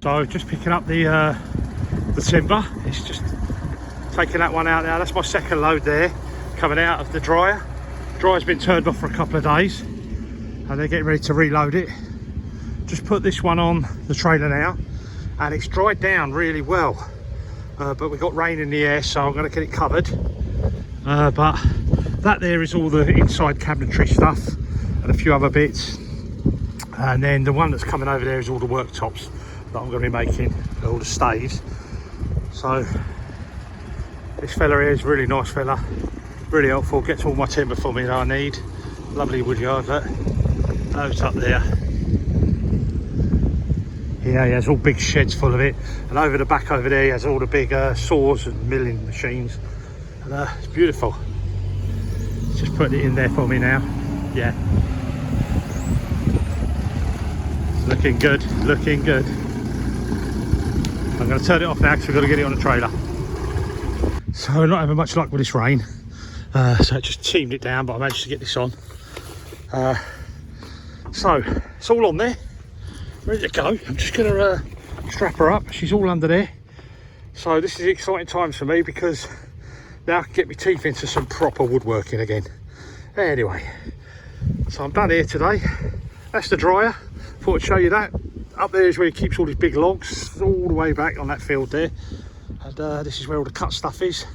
So just picking up the timber. It's just taking that one out now. That's my second load there, coming out of the dryer. Dryer's been turned off for a couple of days and they're getting ready to reload it. Just put this one on the trailer now and it's dried down really well, but we got rain in the air, so I'm going to get it covered. But that there is all the inside cabinetry stuff and a few other bits, and then the one that's coming over there is all the worktops that I'm going to be making, all the staves. So this fella here is a really nice fella, really helpful, gets all my timber for me that I need. Lovely wood yard, look. Those up there. Yeah, he has all big sheds full of it, and over the back over there he has all the big saws and milling machines, and it's beautiful. Just putting it in there for me now. Yeah, it's looking good, looking good. I'm going to turn it off now because we've got to get it on the trailer. So not having much luck with this rain, so it just teamed it down, but I managed to get this on. So it's all on there, ready to go. I'm just going to strap her up. She's all under there. So this is exciting times for me because now I can get my teeth into some proper woodworking again. Anyway, so I'm done here today. That's the dryer. Thought I'd show you that. Up there is where he keeps all these big logs, all the way back on that field there. And this is where all the cut stuff is.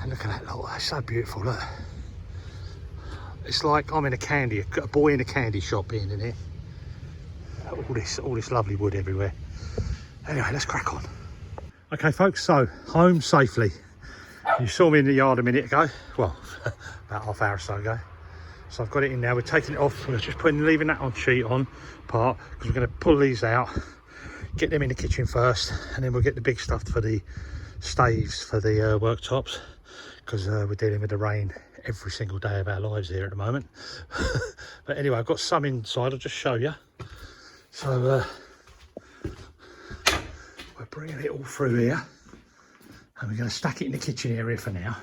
And look at that lot, it's so beautiful, look. It's like I'm in a boy in a candy shop being in here. All this lovely wood everywhere. Anyway, let's crack on. Okay folks, so home safely. You saw me in the yard a minute ago, well, about half hour or so ago. So I've got it in now, we're taking it off. We're just leaving that on sheet on part, because we're going to pull these out, get them in the kitchen first, and then we'll get the big stuff for the staves for the worktops, because we're dealing with the rain every single day of our lives here at the moment. But anyway, I've got some inside, I'll just show you. So we're bringing it all through here, and we're going to stack it in the kitchen area for now.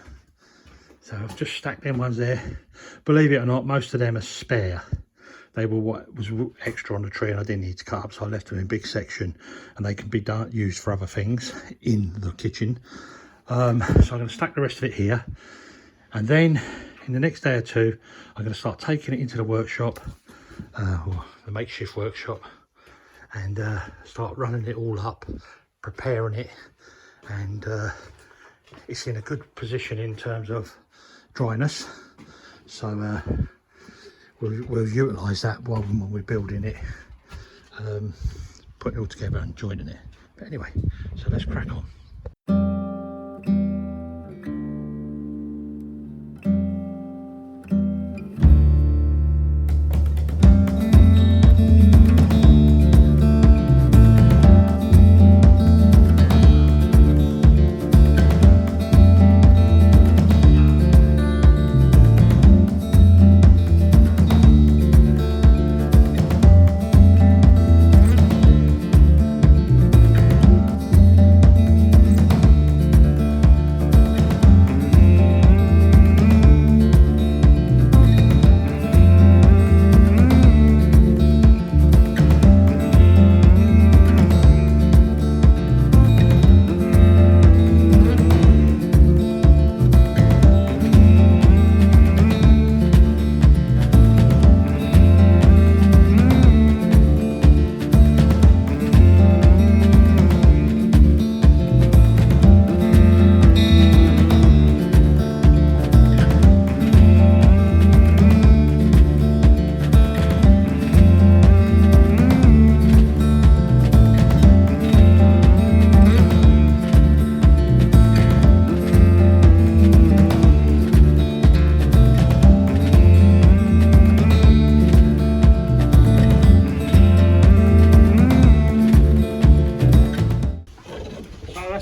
So I've just stacked them ones there. Believe it or not, most of them are spare. They were what was extra on the tree and I didn't need to cut up, so I left them in a big section, and they can be used for other things in the kitchen. So I'm going to stack the rest of it here, and then in the next day or two I'm going to start taking it into the workshop, or the makeshift workshop, and start running it all up, preparing it, and it's in a good position in terms of dryness, so we'll utilise that when we're building it, putting it all together and joining it. But anyway, so let's crack on.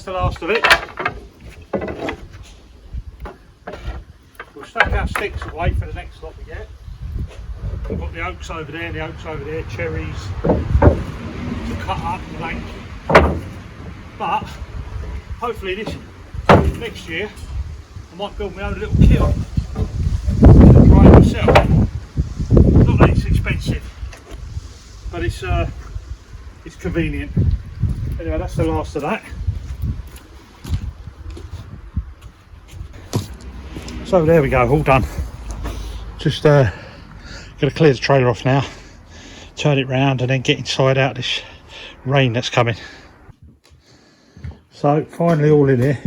The last of it. We'll stack our sticks away for the next lot we get. We've got the oaks over there and the oaks over there, cherries to cut up blank. But hopefully this next year I might build my own little kiln and dry it myself. Not that it's expensive, but it's it's convenient. Anyway, that's the last of that. So there we go, all done. Just got to clear the trailer off now, turn it round and then get inside out this rain that's coming. So finally all in here,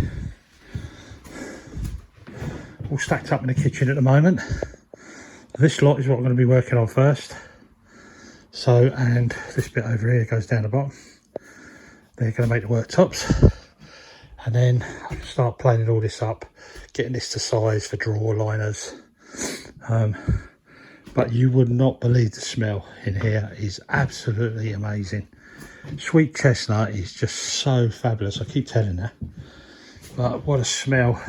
all stacked up in the kitchen at the moment. This lot is what I'm going to be working on first. So, and this bit over here goes down the bottom. They're going to make the worktops, and then I'll start planing all this up, getting this to size for drawer liners. But you would not believe the smell in here is absolutely amazing. Sweet chestnut is just so fabulous. I keep telling that, but what a smell.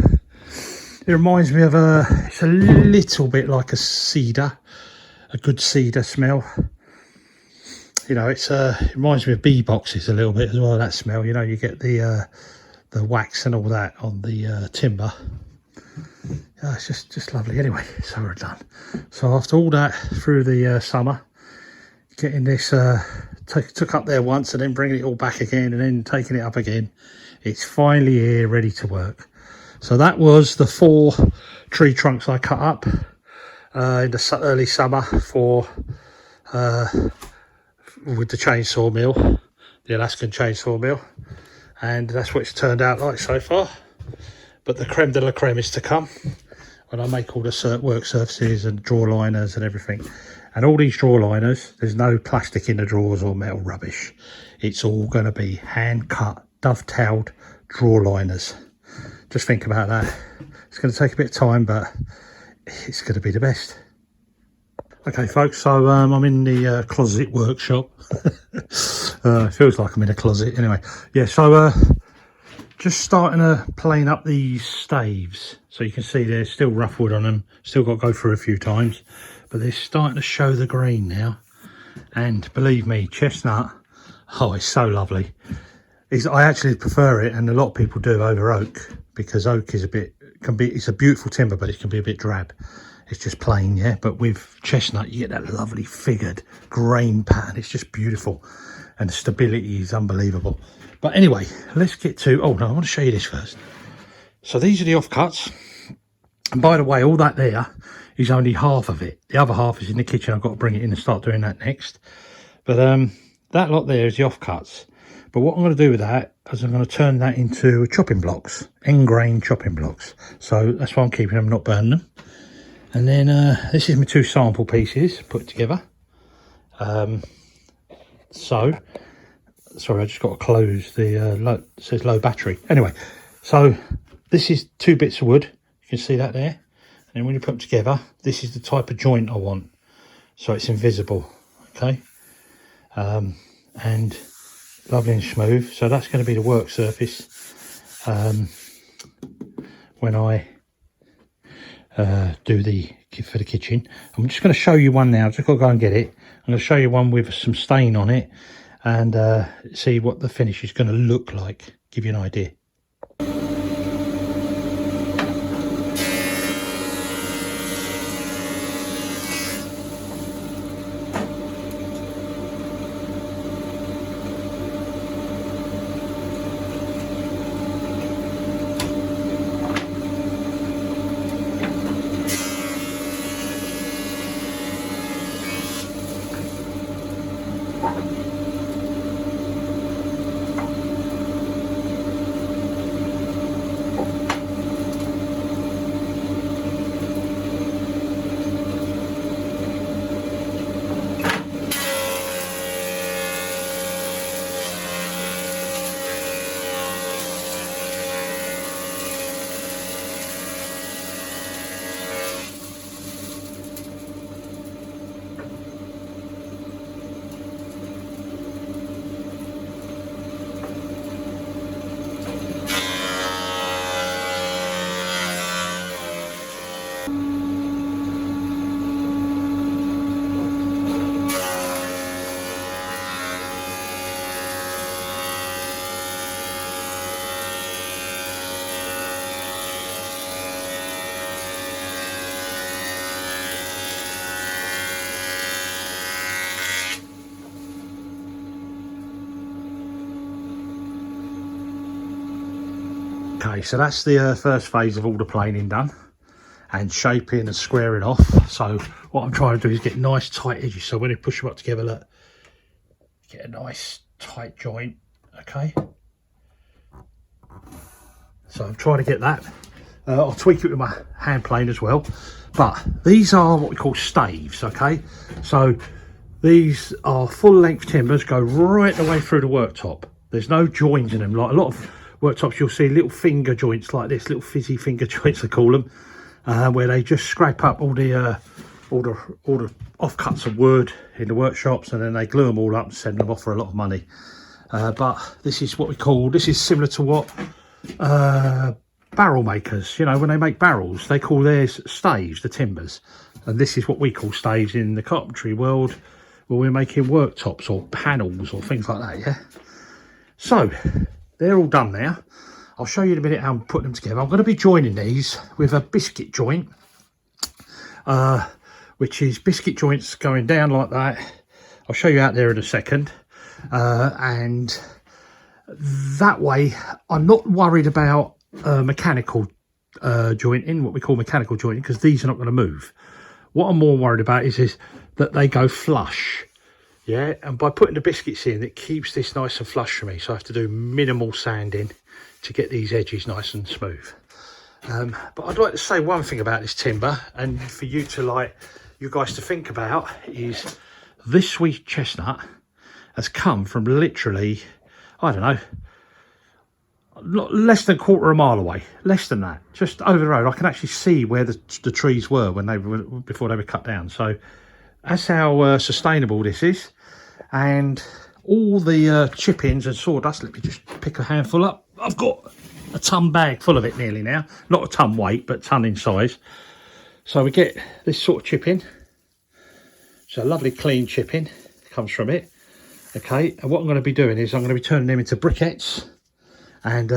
It reminds me of it's a little bit like a cedar, a good cedar smell. You know, it reminds me of bee boxes a little bit as well, that smell. You know, you get the wax and all that on the timber. It's just lovely. Anyway, so we're done. So after all that through the summer, getting this took up there once and then bringing it all back again and then taking it up again, it's finally here, ready to work. So that was the 4 tree trunks I cut up in the early summer for with the chainsaw mill, the Alaskan chainsaw mill, and that's what it's turned out like so far. But the creme de la creme is to come when I make all the work surfaces and drawer liners and everything. And all these drawer liners, there's no plastic in the drawers or metal rubbish. It's all going to be hand cut, dovetailed drawer liners. Just think about that. It's going to take a bit of time, but it's going to be the best. Okay folks, so I'm in the closet workshop. It feels like I'm in a closet anyway. Yeah, so just starting to plane up these staves. So you can see there's still rough wood on them, still got to go through a few times, but they're starting to show the green now. And believe me, chestnut, oh, it's so lovely. I actually prefer it, and a lot of people do, over oak, because oak is it's a beautiful timber, but it can be a bit drab. It's just plain, yeah. But with chestnut, you get that lovely figured grain pattern. It's just beautiful, and the stability is unbelievable. But anyway, let's get to, oh no, I want to show you this first. So these are the offcuts. And by the way, all that there is only half of it. The other half is in the kitchen. I've got to bring it in and start doing that next. But that lot there is the offcuts. But what I'm going to do with that is I'm going to turn that into chopping blocks, end grain chopping blocks. So that's why I'm keeping them, not burning them. And then this is my 2 sample pieces put together. Sorry, I just got to close the it says low battery. Anyway, so this is 2 bits of wood. You can see that there. And when you put them together, this is the type of joint I want. So it's invisible, okay? And lovely and smooth. So that's going to be the work surface when I do for the kitchen. I'm just going to show you one now. I've just got to go and get it. I'm going to show you one with some stain on it and see what the finish is going to look like, give you an idea. Okay, so that's the first phase of all the planing done and shaping and squaring off. So what I'm trying to do is get nice tight edges, so when you push them up together, look, get a nice tight joint. Okay, so I'm trying to get that. I'll tweak it with my hand plane as well, but these are what we call staves. Okay, so these are full length timbers, go right the way through the worktop. There's no joins in them. Like a lot of worktops, you'll see little finger joints like this, little fizzy finger joints, they call them, where they just scrape up all the offcuts of wood in the workshops, and then they glue them all up and send them off for a lot of money. But this is what we call, this is similar to what barrel makers, you know, when they make barrels, they call theirs staves, the timbers, and this is what we call staves in the carpentry world, where we're making worktops or panels or things like that. Yeah, so they're all done now. I'll show you in a minute how I'm putting them together. I'm going to be joining these with a biscuit joint, which is biscuit joints going down like that. I'll show you out there in a second, and that way I'm not worried about mechanical jointing, what we call mechanical jointing, because these are not going to move. What I'm more worried about is that they go flush. Yeah, and by putting the biscuits in, it keeps this nice and flush for me, so I have to do minimal sanding to get these edges nice and smooth. But I'd like to say one thing about this timber, and for you guys to think about, is this sweet chestnut has come from literally, I don't know, less than a quarter of a mile away, less than that, just over the road. I can actually see where the trees were before they were cut down. So that's how sustainable this is. And all the chippings and sawdust, let me just pick a handful up. I've got a ton bag full of it nearly now, not a ton weight but ton in size. So we get this sort of chipping, so a lovely clean chipping comes from it. Okay, and what I'm going to be doing is I'm going to be turning them into briquettes, and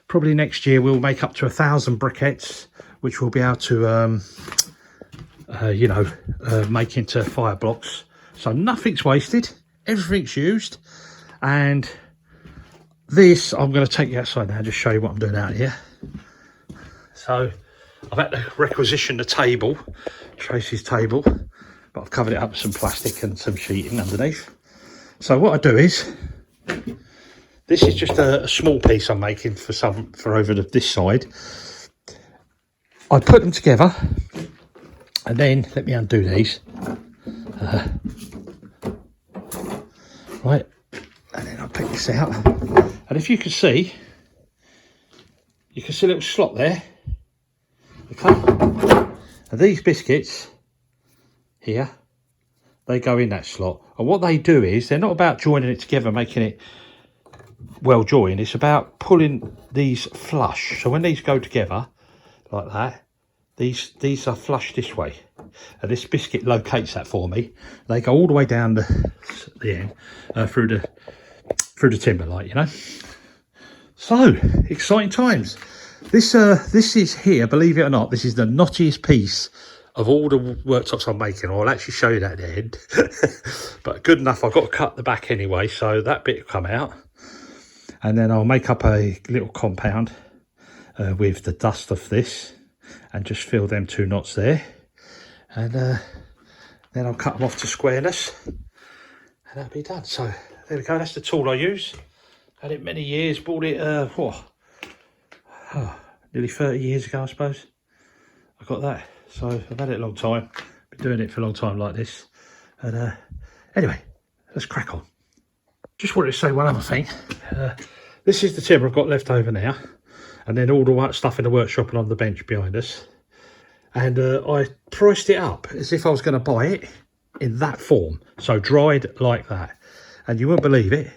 probably next year we'll make up to 1,000 briquettes, which we'll be able to make into fire blocks. So nothing's wasted, everything's used. And this, I'm going to take you outside now and just show you what I'm doing out here. So I've had to requisition the table, Tracy's table, but I've covered it up with some plastic and some sheeting underneath. So what I do is, this is just a small piece I'm making for over this side. I put them together, and then let me undo these. Right, and then I'll pick this out. And if you can see a little slot there. Okay, and these biscuits here, they go in that slot. And what they do is, they're not about joining it together, making it well joined. It's about pulling these flush. So when these go together like that, these are flush this way, and this biscuit locates that for me. They go all the way down the end through the timber, like, you know. So exciting times. This is here, believe it or not, this is the knottiest piece of all the worktops I'm making. I'll actually show you that at the end. But good enough, I've got to cut the back anyway, so that bit will come out, and then I'll make up a little compound with the dust of this, and just fill them 2 knots there, and then I'll cut them off to squareness, and that'll be done. So there we go, that's the tool I use. Had it many years, bought it nearly 30 years ago, I suppose I got that. So I've had it a long time, been doing it for a long time like this. And anyway, let's crack on. Just wanted to say one other thing. This is the timber I've got left over now, and then all the stuff in the workshop and on the bench behind us. And I priced it up as if I was going to buy it in that form, so dried like that. And you won't believe it,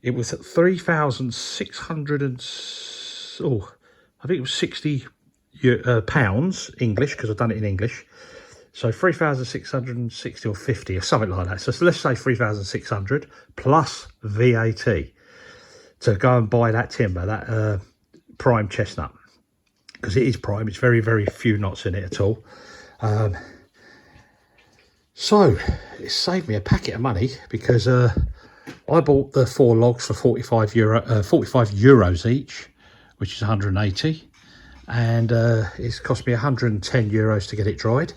it was at 3,600 and I think it was 60 pounds English, because I've done it in English. So 3,660 or 50 or something like that. So let's say 3,600 plus VAT to go and buy that timber, that prime chestnut, because it is prime. It's very, very few knots in it at all. So it saved me a packet of money, because I bought the 4 logs for 45 euros each, which is 180, and it's cost me 110 euros to get it dried.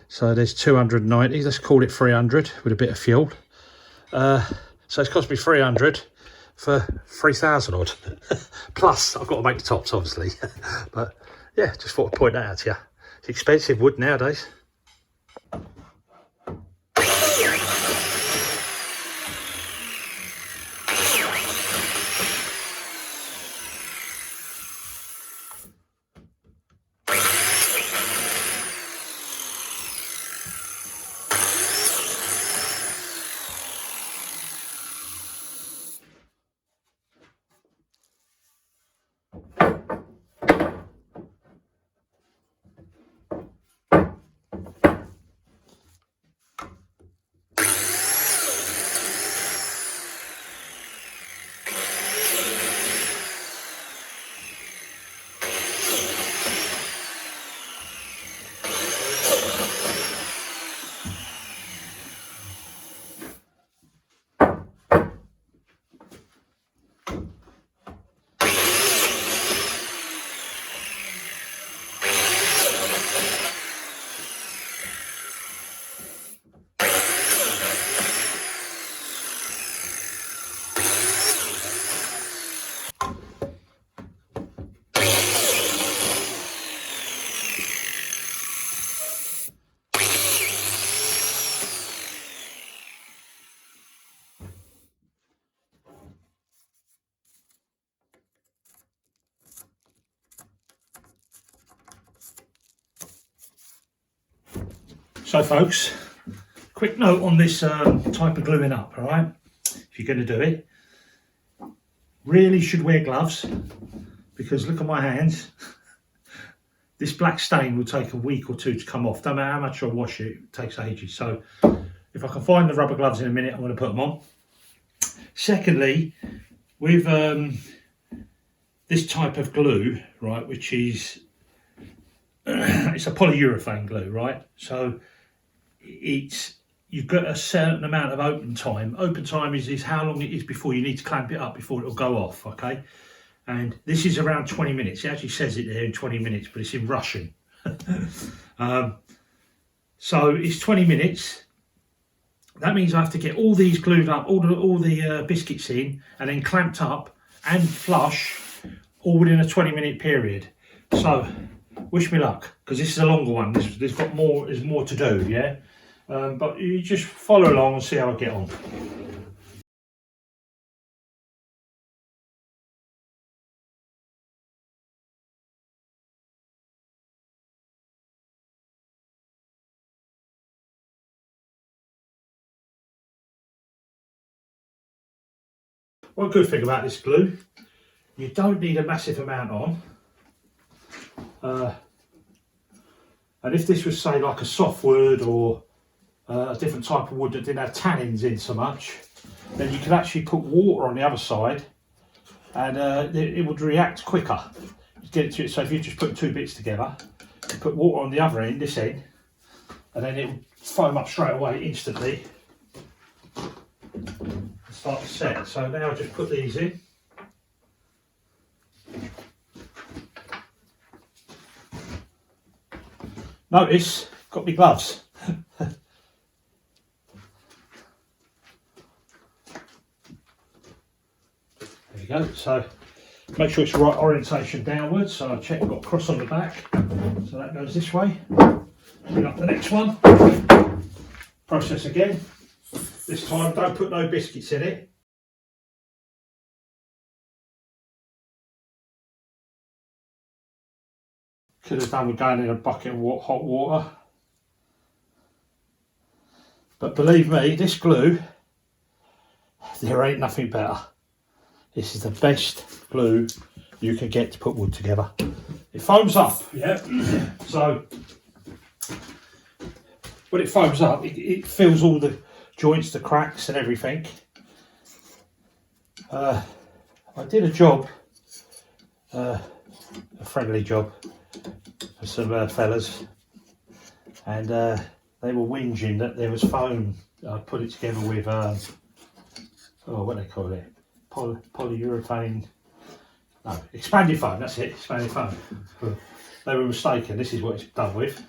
So there's 290, let's call it 300 with a bit of fuel. So it's cost me 300 for 3,000 odd. Plus I've got to make the tops obviously. But yeah, just thought I'd point that out to you. It's expensive wood nowadays. So folks, quick note on this type of gluing up, all right? If you're going to do it, really should wear gloves, because look at my hands. This black stain will take a week or two to come off. Don't matter how much I wash it, it takes ages. So if I can find the rubber gloves in a minute, I'm going to put them on. Secondly, with this type of glue, right, which is it's a polyurethane glue, right? So you've got a certain amount of open time. Open time is how long it is before you need to clamp it up before it'll go off, okay? And this is around 20 minutes. It actually says it there in 20 minutes, but it's in Russian. So it's 20 minutes. That means I have to get all these glued up, all the biscuits in, and then clamped up and flush, all within a 20-minute period. So wish me luck, because this is a longer one. There's more to do, yeah. But you just follow along and see how I get on. One good thing about this glue, you don't need a massive amount on. And if this was, say, like a softwood or a different type of wood that didn't have tannins in so much, then you could actually put water on the other side, and it would react quicker. Get it to it. So if you just put two bits together, you put water on the other end, this end, and then it will foam up straight away instantly and start to set. So now I'll just put these in. Notice, got my gloves. There you go. So make sure it's the right orientation downwards. So I'll check I've got a cross on the back. So that goes this way. Bring up the next one. Process again. This time don't put no biscuits in it. Could have done with going in a bucket of hot water. But believe me, this glue, there ain't nothing better. This is the best glue you can get to put wood together. It foams up, yeah. So when it foams up, it fills all the joints, the cracks and everything. I did a job, a friendly job for some fellas, and they were whinging that there was foam. I put it together with what do they call it, polyurethane No, expanded foam, that's it, expanded foam. They were mistaken, this is what it's done with.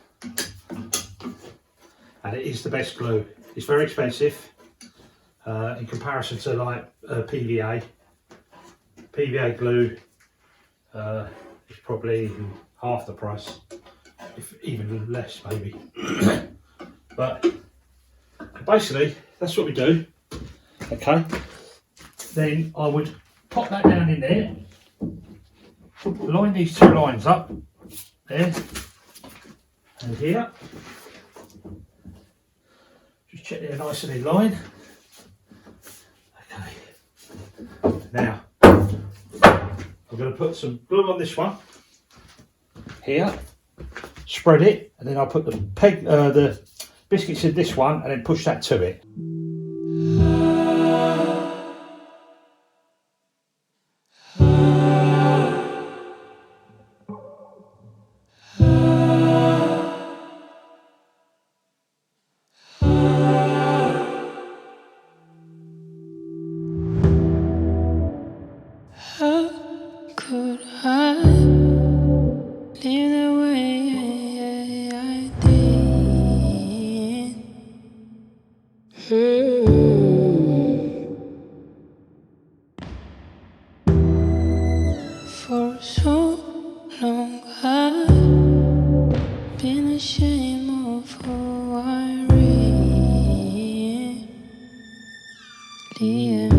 And it is the best glue. It's very expensive in comparison to like PVA. PVA glue is probably half the price, if even less maybe. But basically, that's what we do. Okay, then I would pop that down in there, line these two lines up, there and here. Just check they're nice and in line. Okay, now I'm going to put some glue on this one here, spread it, and then I'll put the biscuits in this one and then push that to it. For so long I've been ashamed of who I really am.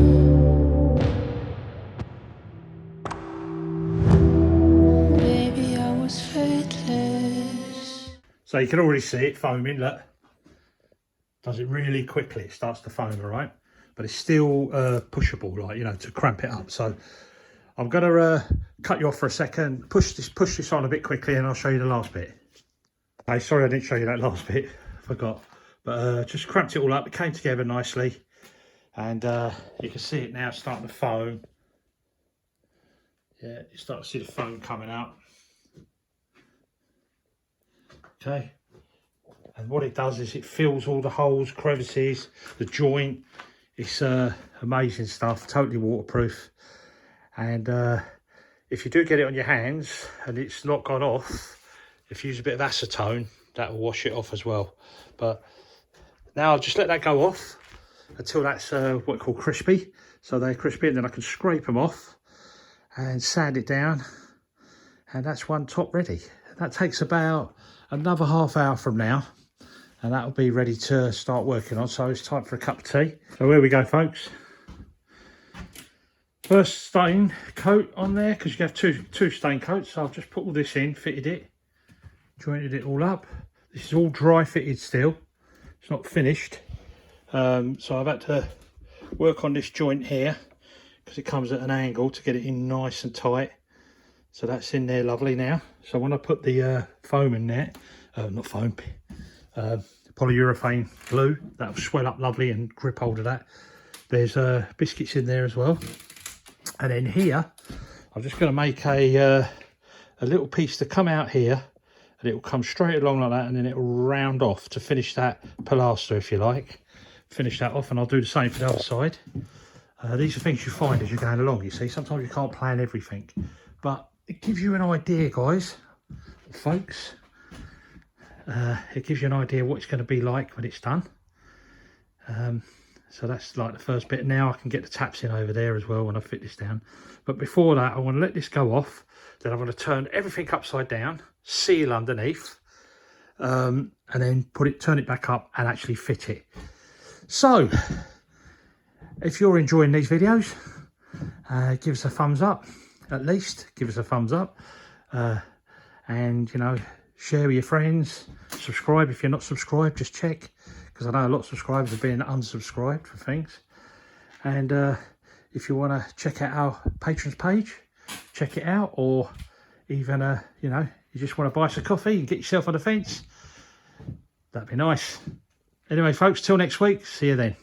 Baby, I was faithless. So you can already see it foaming, look. Does it really quickly, it starts to foam, all right? But it's still pushable, like, you know, to cramp it up. So I'm gonna cut you off for a second, push this on a bit quickly, and I'll show you the last bit. Hey, sorry I didn't show you that last bit, forgot. But just cramped it all up, it came together nicely. And you can see it now starting to foam. Yeah, you start to see the foam coming out. Okay. And what it does is it fills all the holes, crevices, the joint. It's amazing stuff, totally waterproof. And if you do get it on your hands and it's not gone off, if you use a bit of acetone, that will wash it off as well. But now I'll just let that go off until that's what we call crispy. So they're crispy, and then I can scrape them off and sand it down. And that's one top ready. That takes about another half hour from now, and that'll be ready to start working on. So it's time for a cup of tea. So here we go, folks. First stain coat on there, because you have two stain coats. So I've just put all this in, fitted it, jointed it all up. This is all dry fitted still. It's not finished. So I've had to work on this joint here because it comes at an angle to get it in nice and tight. So that's in there lovely now. So when I put the foam in there, not foam, polyurethane glue, that'll swell up lovely and grip hold of that. There's biscuits in there as well. And then here, I'm just going to make a little piece to come out here, and it will come straight along like that, and then it will round off to finish that pilaster, if you like. Finish that off, and I'll do the same for the other side. These are things you find as you're going along, you see. Sometimes you can't plan everything, but it gives you an idea, guys, folks. It gives you an idea what it's going to be like when it's done. So that's like the first bit. Now I can get the taps in over there as well when I fit this down. But before that, I want to let this go off. Then I'm going to turn everything upside down, seal underneath, and then turn it back up and actually fit it. So, if you're enjoying these videos, give us a thumbs up, at least. Give us a thumbs up. And, you know, share with your friends. Subscribe if you're not subscribed, just check. Because I know a lot of subscribers have been unsubscribed for things. And if you want to check out our patrons page, check it out. Or even, you know, you just want to buy some coffee and get yourself on the fence, that'd be nice. Anyway, folks, till next week. See you then.